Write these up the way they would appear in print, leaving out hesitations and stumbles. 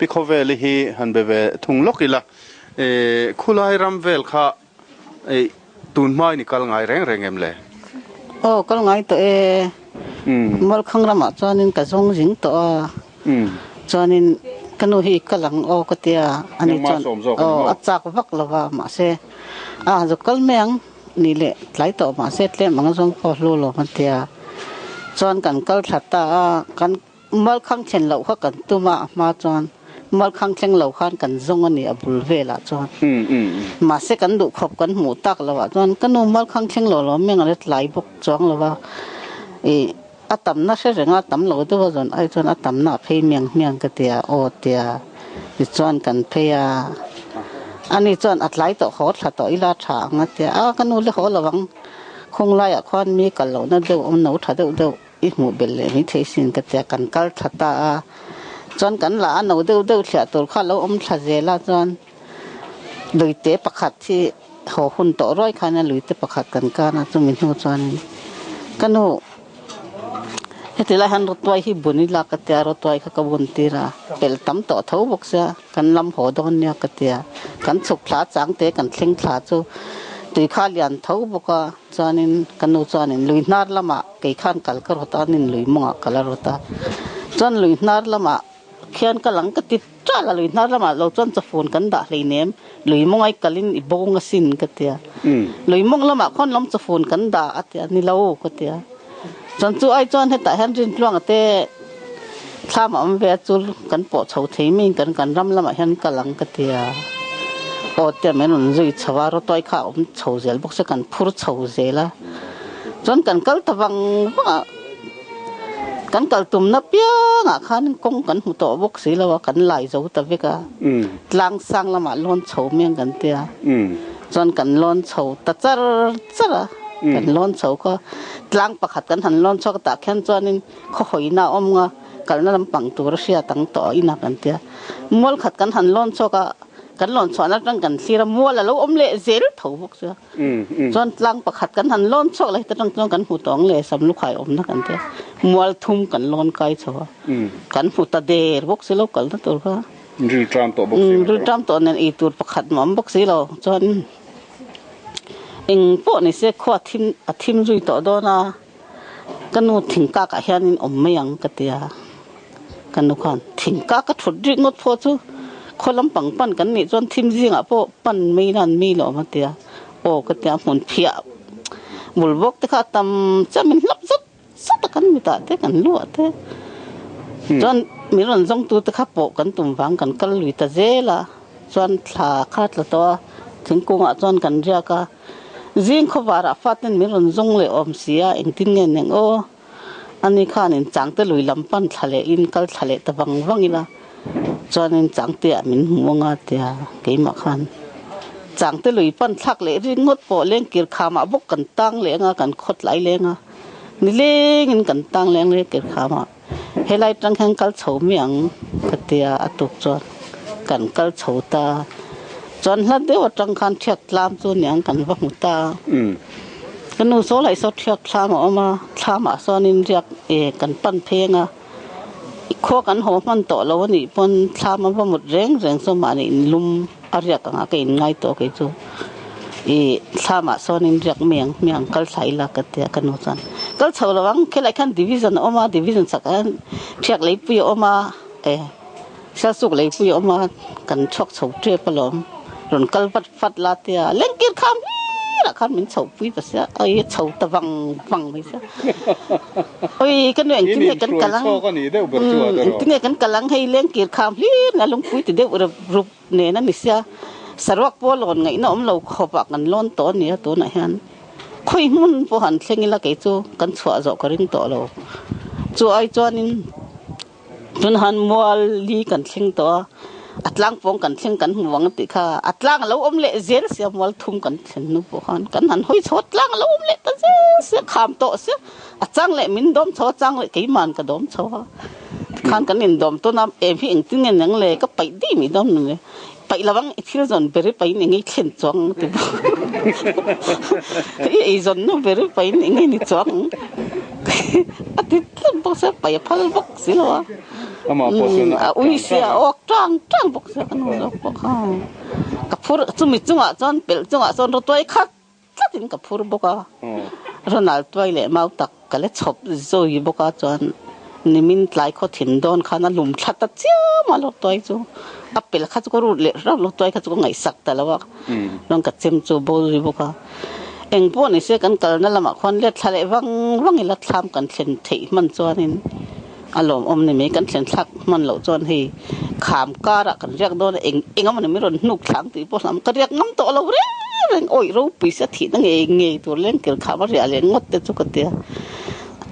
Pikoveli hi han beve thung lokila khulai ramvel kha tun mai ni kal ngai reng reng em le kal ngai to mal khang rama chuanin ka zong jing to chuanin kanu hi kalang ka tia ani chuan achak vak lova ma se zo kal meng ni le tlai to ma se tle mang zong ko lo ma tia chuan kan kal thata kan mal khang chen lo kha kan tuma ma chuan mal khang thleng lo khan kan zong ani abul vela chuan ma se kan du khop kan hmuh tak lawa chuan kanu mal khang thleng lo meng ale tlai bok chuang lawa atam na se renga tam lo to zon ai chuan atam na phei miang ka tia tia ti chuan kan pheya ani chuan atlai to ho thla to ila tha nga tia kanu le ho lawang khong lai khwan mi kal lo na deu om no tha deu I hmu bel le mi theisin ka tia kan kal thata chuan kan la no deu thlia tur kha lo om thla zela chuan luite pakhat thi ho hun to roi khana luite pakhat kan kana chumin hu chuan kanu hetila han rotwai hi bunila ka tia rotwai kha ka bun tira pel tam to tho boksa kan lam ho don nya ka tia kan chuk thla chang te kan thleng thla chu tui kha lian tho boka chuanin kanu chuanin luinar lama ke khan kal ka rota nin luimonga kala rota chuan luinar lama khian kalang ka ti chala luinar lama lo chuan chafun kan da hleinem luimongai kalin ibong asin ka tia luimong lama khon lom chafun kan da atia ni lo ka tia chuan chu ai chuan heta han rin tluang ate thlam am ve chul kan po chho theimin kan ram lama hian kalang ka tia tia menun zui chawa ro toi kha chho zel bok se kan phur chho zela chuan kan kal tawang kan kal tum na pia nga khan kong kan hu to bok si lawa kan lai zo ta veka tlang sang lama lon chho meng kan tia chuan kan lon chho ta chara kan lon chho ko tlang pakhat kan han lon chho ta khen chuanin kho hoina om nga kalna lam pang tur sia tang to ina kan tia mol khat kan han lon chho ka kan lon chona tang kan thira mual lo om le zel tho bok sia chuan tlang pakhat kan han lon chho lai ta tang kan hu tong le samlukhai om na kan tia mual thum kan lon kai chawa kan hu ta der bok si lo kal na tur ka ril tram to bok si ril tram to nen I tur pakhat mam bok si lo chuan eng po ni se kho thim zui to do na kanu thingka ka hianin om meyang ka tia kanu khan thingka ka thut ri ngot pho chu kholam pang pan kan ni chuan thim jinga po pan mei nan mi lo ma tia ka tia mun phia mul bok te kha tam chamin lap zat sat kan mi ta te kan lu te chuan mi ron zong tu te kha po kan tum wang kan kal lui ta zela chuan thla khat la to thingkunga chuan kan ria ka zing khowara faten mi ron zong le om sia engtin nge neng ani khan in changte lui lampan thale in kal thale ta wangila chuanin changte min huanga tia keima khan changte lui pan thak le ringot po leng kir khama bok kan tang le nga kan khot lai le nga ni leng in kan tang leng le kir khama helai tang khang kal chho miang katia atuk chuan kan kal chho ta chuan hla dewa tang khan thiak tlam chu niang kan va muta kanu so lai so thiak thlama oma thlama sonin riak kan pan phenga kho kan ho man to lo ni pon thlama va mut reng so mani lum arya ka nga ke ngai to ke chu thlama sonin riak miang kal thai la ka te kanu chan kal chho lawang khelai khan division sakan thiak lei pi oma sa suk lei pi oma kan chok chho tre palom ron kal fat la tia lengkir kham la khan min chho pi ta sia chho ta wang mai sia kan eng tin kan kalang tin kan kalang hei lengkir kham hi na lung pui ti de rup ne na ni sia sarwak pol gon ngai na om lo khopa kan lon to ni to na han khoi mun po han thlengila ke chu kan chwa zo karing to lo chu ai chuanin tun han mual li kan thleng to atlang pong kan thleng kan huang ti kha atlang lo om le zel sia mual thum kan thlen nu po han kan han hoi chot tlang lo om le ta se kham to se achang le min dom cho chang le ke man ka dom cho khan kan in dom to nam em hi eng tin nang le ka pai di mi dom ne pai lawang thil zon beri pai ni ngai thlen chong ti zon no beri pai ni ngai ni chong atit bok se pai phal bok silo ama posun ui sia ok trang bok se kan bok ha kapur chumi chunga chon pel chunga chon ro toi khat tlatin kapur boka ronald toi le mau tak kale chop zoi boka chon nimin tlai kho thim don khana lum thata chia ma lo toi chu apel kha chu ko ru le ra lo toi kha chu ngai sak ta lawa nong ka chem chu bo ri boka eng po ni se kan kal na lama khon le thale wang ila thlam kan thlen thei man chuanin alom om ni me kan thlen thak man lo chon hi kham kara kan riak don eng am ni mi ron nuk thlang ti po lam ka riak ngam to lo re reng oi ro pi sa thi na nge tur len kel kha ma ria le ngot te chu ka te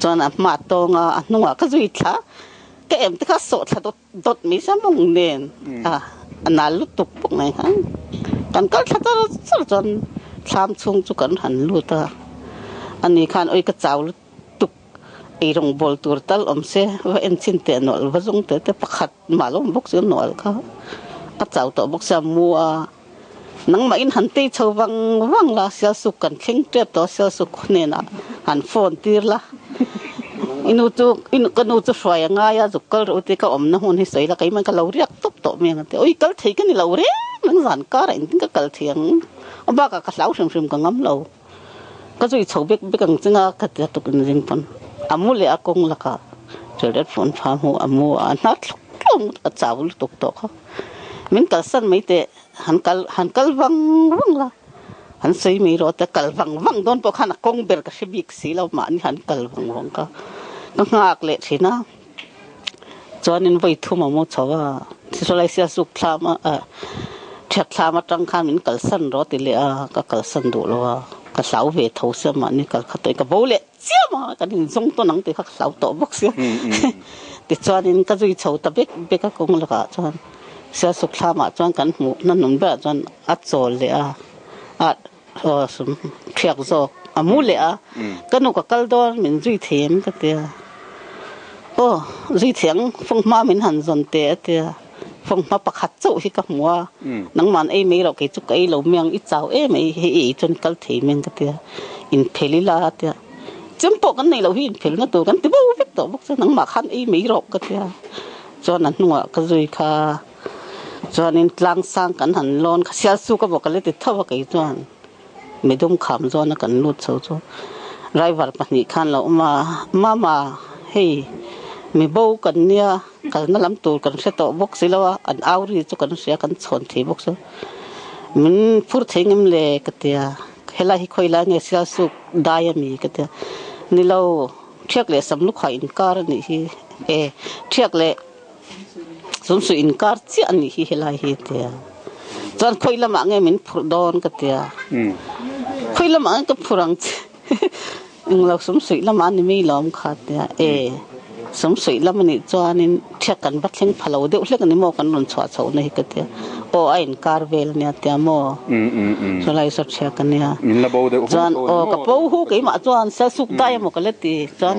chon a ma to nga anunga ka zui thla ke em te kha so thla dot mi sa mong nen anal lu tuk pok nai ha kan kal thla to chon tham chung chu kan han lu ta ani khan oi ka chaw tuk ei rong bol tur tal om se wa en chin te nol wa jong te pakhat malom bok se nol kha ka chaw to bok sa mu a nang ma in han te chawang la sia su kan thing trep to sia su khne na han phone tir la inu kanu chu hruai nga ya zukal ro te ka om na hun hi sei la kai man ka lo riak top to me nga te oi kal thei ka ni lo re nang zan ka ra in ka kal thiang ba ka lau sim ka ngam lo ka zui chho bek ang chinga ka te to kin jing pon amule akong la ka red phone pha mu amu na thlom ka chawul tok to kha min kal san mai te han kal wang la han sei mi ro te kal wang don po khana kong ber ka shibik si lo ma ni han kal wang ka ngak le thina chuanin voi thuma mo chawa thisolai sia suk thlama thak thlama tang khan min kal san ro ti le ka kal san du lo ka hlau ve tho se ma ni kal khatoi ka bole chia ma ka din zong to nang te kha hlau to bok sia ti chuanin ka zui chho ta bek ka kong la ka chuan sia suk thlama chuan kan hmu na num ba chuan a chol le sum thiak zo amu le kanu ka kal don min zui them ka te zui thiang phong ma min han zon te phong ma pakhat chau hi ka hmuwa nang man ei mei ro ke chu kai lo miang I chaw e mei he chon kal thei men ka te in phelila te chempo kan nei lo hi in phel na to kan te bo vek to bok nang ma khan ei mei ro ka te chon an nuwa ka zui kha chon in tlang sang kan han lon kha sia su ka bok le te thawa kai chuan medum kham zona kan lut chho chu driver pahnih khan lo ma hei mi bo kan nia kal na lam tur kan se to bok silawa an auri chu kan sia kan chhon thi bok so min phur thengem le katia hela hi khoila nge sia su dayami katia nilo thiak le samlukhai in kar ni hi thiak le sumsu in kar chi ani hi hela hi te chan khoila ma nge min phur don katia khoila ma ka phurang inglo sumsu lama ni mi lawm khatia sum sui lam ni chuanin thiak kan bathling phalo deuh hlek ni mo kan ron chwa chho nei ka te ain karvel nia te mo so lai so thia kan nia min la bo de chuan ka po hu ke ma chuan sa suk dai mo ka leti chuan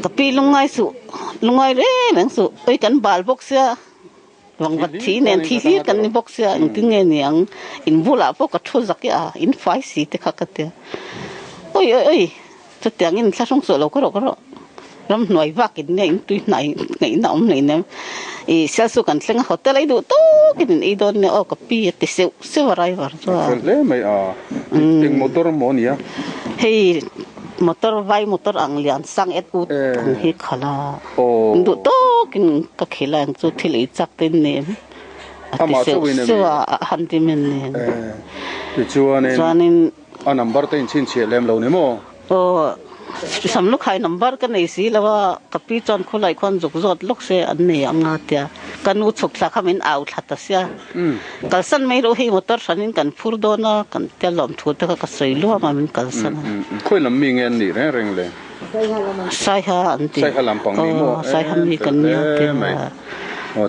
ka pi lungai re nang su oi kan bal box sia wang wat thi nen thi kan ni box sia ing ting nge niang in bula po ka thu zak ya in fai si te kha ka te oi chu tiang in thla song so lo ko ro ram noi vak in nei tui nai nei na om nei nem sia su kan tlenga hotel ai du to kin I don ne ka pi te se varai var so le mai ting motor mo nia hei motor motor ang lian sang et ut hi khala du to kin ka khilang chu thilei chak tin nem ama chu win so han ti men ne chuanin a number te chin che lem lo ne mo Samlukhai number kan ei si lawa kapi chon khulai khon juk zot lok se an nei anga tia kanu chuk thla khamin au thata sia kalsan mai ro hi motor sanin kan phur dona kan tel lom thu ta ka sei lo ma min kalsan khoi lam mi ngen ni reng le sai ha anti sai ha lam pang ni mo sai ha mi kan ni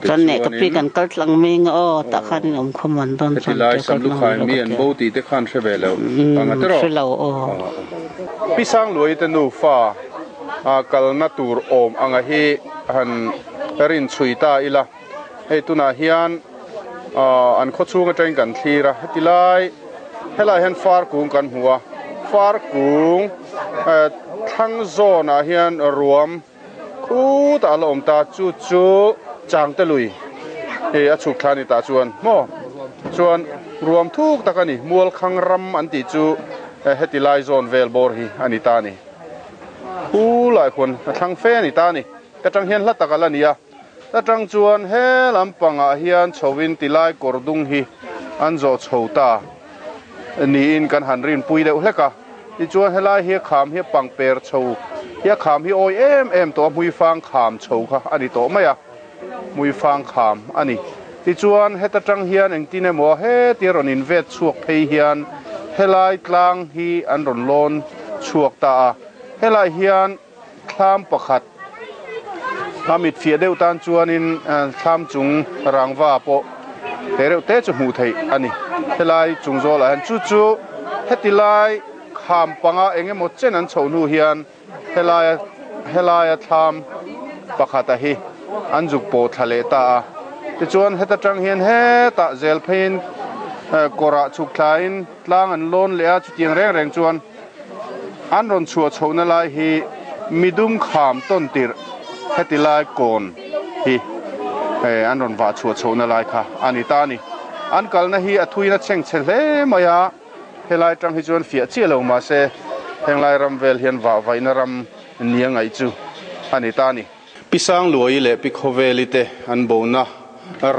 Kan ne kapi kan kal tlang ming ta khan om khoman don ti lai Samlukhai mi an bo ti te khan shebe lo anga tero pisang loi te nu fa kal na tur om anga hi han rin chuita ila tuna hian an kho chunga train kan thira ti lai helai han far kung kan huwa far kung thang zo na hian ruam khu ta lawm ta chu chang te lui a chuk thani ta chuan mo chuan ruam thuk takani mual khang ram an ti chu hetilai zone vel bor hi ani ta ni khu lai khun thang fe ni ta ni ka tang hian hla takala nia ta tang chuan he lampanga hian chhowin tilai kordung hi an zo chhota ni in kan hanrin pui deuh hleka ti chuan helai hi kham hi pangper chho hi kham hi oi em to mui fang kham chho kha ani to maya mui fang kham ani ti chuan heta tang hian engtine mo he tiron in vet chuak phei hian helai tlang hi an ron lon chuak ta helai hian thlam pakhat amit fia deuh tan chuan in thlam chung rangwa po tereuh te chu hmuh theih ani helai chungzaw la han chu hetilai kham panga engemaw chen an chho nu hian helai thlam pakhata hi an juk po thale ta ti chuan heta tang hian he ta zel phein kora chuk thlain tlang an lon le a chu tiang reng chuan an ron chhuah chhona lai hi midum kham ton tir hetilai kon hi an ron wa chhuah chhona lai kha ani ta ni an kalna hi a thuina cheng chhe hle maya helai tang hi chuan fia chi lo ma se henglai ram vel hian wa vaina ram niang ai chu ani ta ni pisang luai le pikhoweli te an bona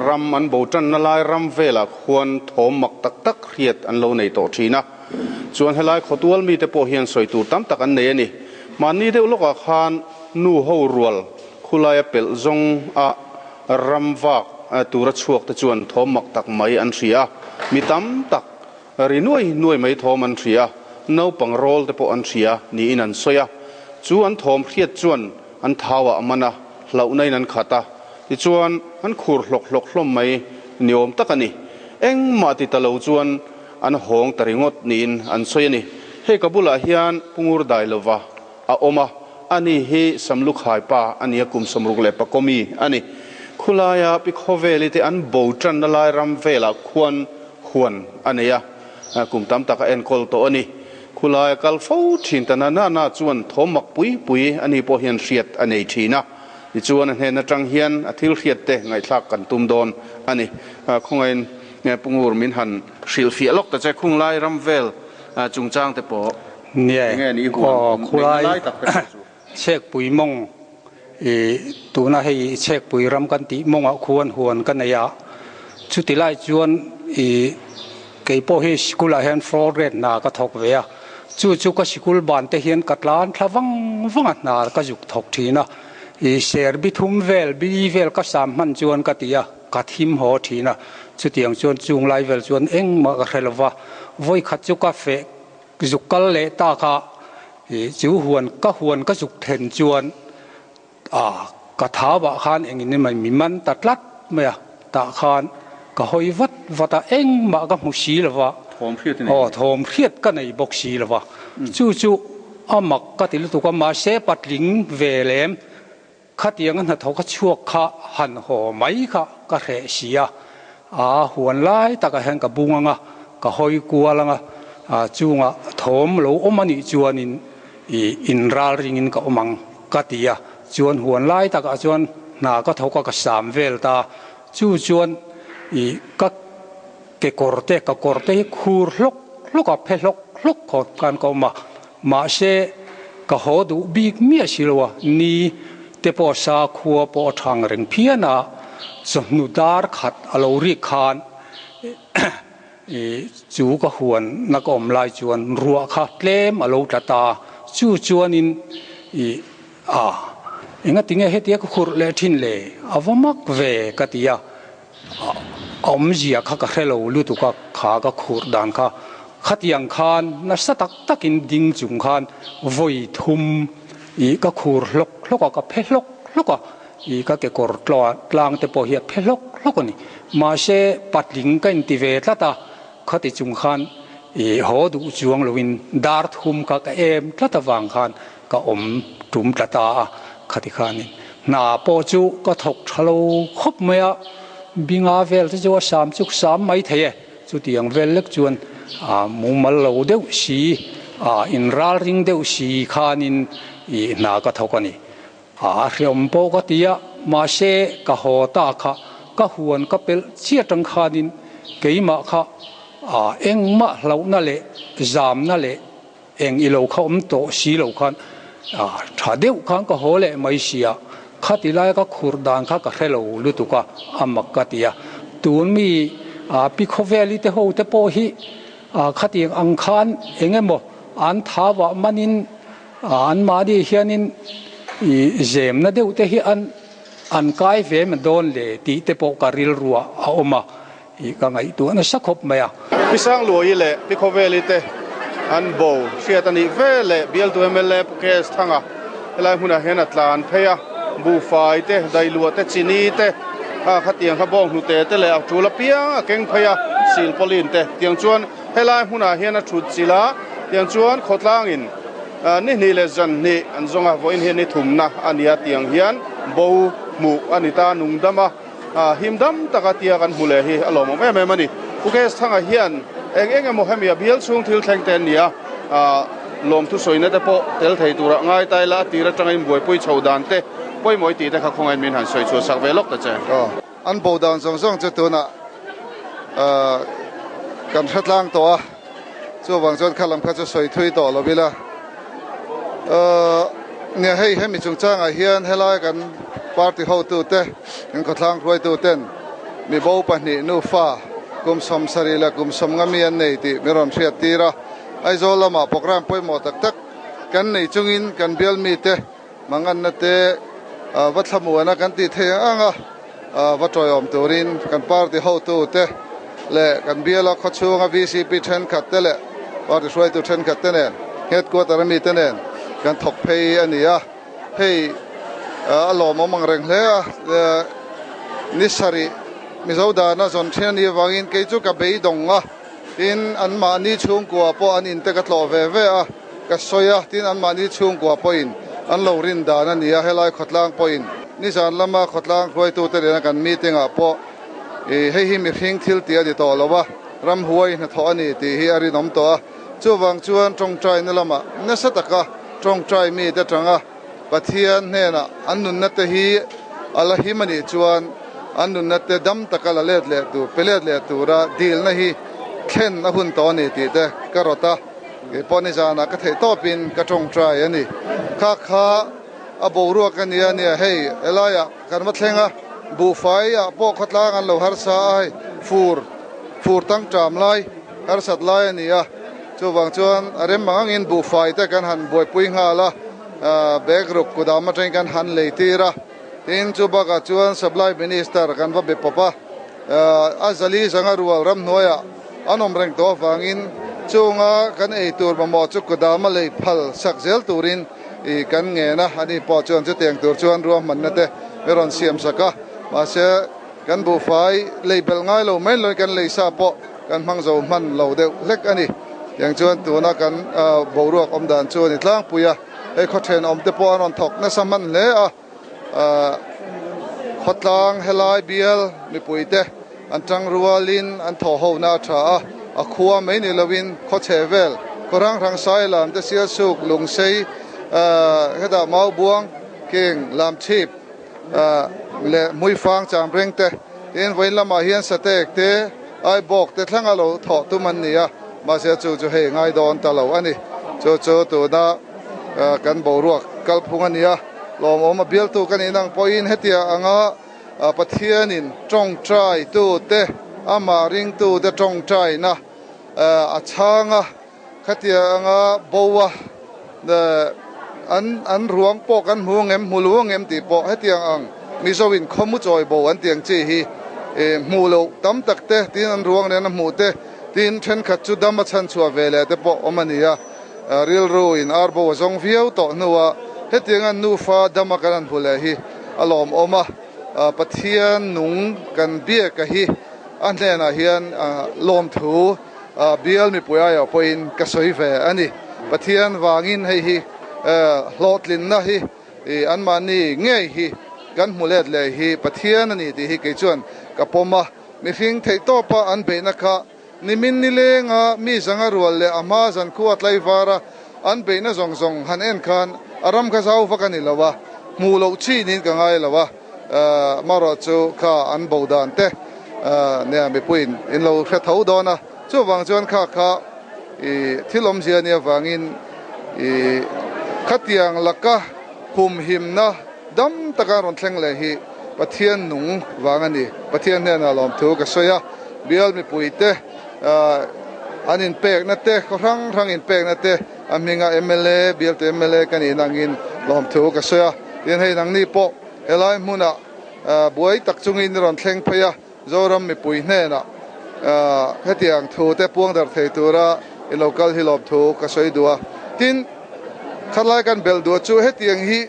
ram an bo tan na lai ram vela khuan thom mak tak riat an lo nei to thina chuan helai khotual mi te po hian soi tur tam tak an nei ani mani deuh loka khan nu ho rual khulai pel zong a ram wak tura chuak te chuan thom mak tak mai an ria mi tam tak ri nuai mai thom an ria no pangrol te po an ria ni in an soya chu an thom riat chuan an thawa amana hlau nei nan khata ti chuan an khur hlok hlom mai niom takani engma ti talo chuan an hong taringot nin an soyani he kabula hian pungur dai lova a oma ani hi samlukhai pa ani kum samruk le pa komi ani khulaya pikhoweli te an botran na lai ram vela khuan ania kum tam taka en kol to ani khulaya kal fo thin tana na chuan thomak pui ani po hian riat anei thina ti chuan an hen atang hian athil riat te ngai thlak kan tum don ani khongain nge pungur min han hril fia lok ta che khung lai ram vel chungchang te po nge ni khulai chek pui mong tuna hei chek pui ram kan ti mong a huan kan ya chuti lai chuan ke po hi school a hen florret na ka thok ve a chu ka school ban te hian katlan thlawang na ka juk thok thina share bi thum vel ka sam man chuan ka tia ka thim ho thina chutiang chuan chung lai vel chuan engma ka relwa voi khat chu ka fe zukal le ta kha chu huan ka juk then chuan ka thawa khan engin mai miman tatlat maya ta khan ka hoi vata engma ka musi lawa thom khiat ka nei boxi lawa chu amak ka til tu ka ma se patling velem khatiang na thoka chuak kha han ho mai kha ka re sia huan lai taka hen ka bunganga ka hoi kualanga chunga thom lo omani chuanin in ral ringin ka omang katia chuan huan lai taka chuan na ka thoka ka sam vel ta chuan ka ke korte khur hlok a phelok khot kan ko ma se ka hodu big mi silwa ni te po sa khuwa po thang reng phiana chonu dar khat alori khan chu ka huan na kom lai chuan ruwa kha tlem alo tata chuan in enga tinge hetia ka khur le thin le awamak ve katia omjia kha ka hello lu tu ka kha ka khur dan kha khatiang khan na satak takin ding chung khan voi thum ka khur hlok ka phelok ka ke kor tlang te po hi phelok ni ma se patling kan ti ve tlata khati chung khan ho du chuang lovin dar thum ka em tlata wang khan ka om tum tlata khati khan na po chu ka thok thalo khop maya binga vel chu sam chuk sam mai theye chu tiang vel lek chuan mu mal lo deuh si in ral ring deuh si khanin I na ka thokani riom po ka tia ma se ka ho ta kha ka huan ka pel chia tang khanin keima kha eng ma hlo na le zam na le eng ilo kha to si lo khan tha deuh khan ka ho le mai sia khatilai ka khurdan kha ka khelo lutuka amak ka tia tun mi pi khoveli te ho te po hi khatiang ang khan engemo an thawa manin an ma di hianin zem na deuh te hi an kai ve man don le ti te po ka ril ruwa a oma ka ngai tu na sakhop maya pisang loi le pi khoveli te an bo fiatani vele bial tu mele kes thanga elai huna hena tlan pheya bu fai te dai lu te chini te khatiang kha bong nu te le a chula piang keng pheya sil polin te tiang chuan helai huna hian a thut chila tiang chuan khotlang in ni le jan ni an zonga voin hian ni thumna ania tiang hian bo mu anita nungdama himdam takatia kan hule hi alom em mani ukes thanga hian eng mo hemia bial chung thil thleng ten nia lom thu soina te po tel thei tura ngai tai la tira tangai boi pui chhodan te poi moi ti te kha khongai min han soi chu sak velok ta che an bo down zong che tuna kan khatlang to a chu wang chon khalam kha chu soi thui to lo bila nia hei hemi chung changa hian helai kan party ho tu te kan khatlang roi tu ten mi bo pahnih nu fa kum som sarila kum som ngami an nei ti meron hriat tira ai zo lama program poimo tak tak kan nei chungin kan bial mi te mangan na te wathlamu ana kan ti the anga watoyom turin kan party ho tu te le kan biala khachunga VCP then khat te le party roi tu then khat te nen headquarter mi te nen kan thok phei ania hei alom mang reng hle nisari mizoda na zon thian ni wangin ke chu ka bei donga tin an ma ni chung kwa po an in te ka tlo ve ve a ka soya tin an ma ni chung kwa po in an lo rin da na nia helai khotlang po in ni san lama khotlang roi tu te na kan meeting a po hei hi mi hring thil ti ani to lowa ram huai na tho ani ti hi ari nom to a chu wang chuan tong trai na lama na sataka tong trai mi te tanga pathian ne na an nun na te hi ala hi mani chuan an nun na te dam takala let le tu pelet le tu ra dil na hi khen na hun to ni ti te karota ke poni jana ka thei topin ka tong trai ani kha a bo ru ka ni ani hei elaya kan ma thlenga bu fai a po khatlang an lo har sa ai fur tang tram lai har sat lai ani a chu wang chuan arem mangin bu fai te kan han boi pui nga la bag ruk kudama train kan han le tira tin chu baga chuan supply minister kan va be papa azali sanga rual ram noya anom reng to wangin chunga kan ei tur ma mo chu kudama le phal sakzel turin I kan nge na ani po chuan chu teng tur chuan ruam man na te meron siam saka ma se kan bu fai label ngai lo men lo kan le sa po kan mang zo man lo de lek ani yang chuan tu na kan bo ruak om dan chuan itlang puya ei kho then om te po anon thok na saman le a khotlang helai bial mi puite an tang rualin an tho ho na tha a khuwa mai ni lovin kho chevel korang rang sai lam te sia suk lung sei heda mau buang king lam chip le mui fang cham reng te in vein lama hian satek te ai bok te thlanga lo tho tu man nia ma se chu he ngai don ta lo ani chu tu da kan bo ruak kal phung ania lom oma bial tu kan inang point hetia anga pathianin tong trai tu te ama ring tu te tong trai na a changa khatia anga bowa the an ruang po kan hungem huluangem ti po hetiang ang misowin khomu choi bo an tiang chi hi mulo tam tak te tin an ruang ne na mu te tin then khat chu dam chan chua vele te po omania real ruin arbo zong viau to nuwa hetiang an nu fa dama kan hule hi alom oma pathian nung kan bia ka hi an lena hian lom thu bial mi puya ya point ka soi ve ani pathian wangin hei hi hlotlin na hi an mani ngei hi kan mulet le hi pathian ani ti hi ke chuan ka poma mi hring thei to pa an be na kha nimin ni lenga mi sanga rual le ama zan khuat lai vara an be na zong zong han en khan aram kha zau fa kan ilawa mu lo chi nin ka ngai lawa maro chu kha an bodan te ne mi puin in lo kha thau dona chu wang chuan kha thilom zia ne wangin khatiang laka hum him na dam taka ron thleng le hi pathian nung wangani pathian ne na lom thu ka soya bial mi puite anin pek na te rang in pek na te aminga MLA bial te MLA kan inangin lom thu ka soya yen hei nang ni po elai muna buai tak chungin ron thleng phaya zoram mi pui hne na hetiang thu te puang dar thei tura i local hi lom thu ka soi dua tin khalai kan bel du chu hetiang hi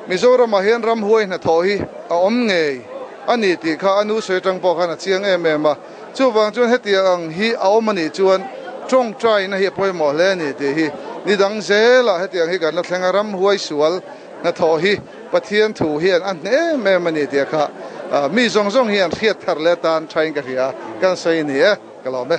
Mizoram a hian ram huai na tho hi a om ngei ani ti kha anu soi tang po khan a chiang em a chu wang chuan hetiang hi a om ani chuan tong trai na hi poi mo le ni ti hi ni dang zela hetiang hi kan la thlenga ram huai sual na tho hi pathian thu hian an ne me mani ti kha mi zong zong hian khiat thar le tan thain ka ria kan sei ni e ka lo me